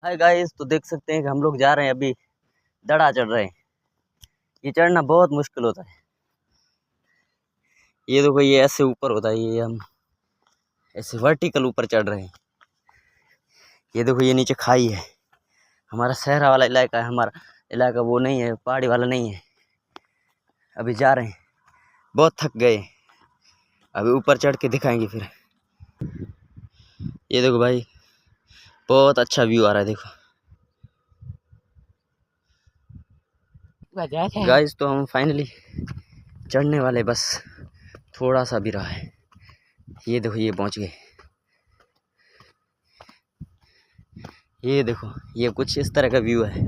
Hi guys, तो देख सकते हैं कि हम लोग जा रहे हैं अभी दड़ा चढ़ रहे हैं। ये चढ़ना बहुत मुश्किल होता है। ये देखो, ये ऐसे ऊपर होता है, ये हम ऐसे वर्टिकल ऊपर चढ़ रहे हैं। ये देखो, ये नीचे खाई है। हमारा शहरा वाला इलाका है, हमारा इलाका वो नहीं है, पहाड़ी वाला नहीं है। अभी जा रहे हैं, बहुत थक गए। अभी ऊपर चढ़ के दिखाएंगे फिर। ये देखो भाई, बहुत अच्छा व्यू आ रहा है, देखो गाइस। तो हम फाइनली चढ़ने वाले, बस थोड़ा सा भी रहा है। ये देखो, ये पहुंच गए। ये देखो, ये कुछ इस तरह का व्यू है।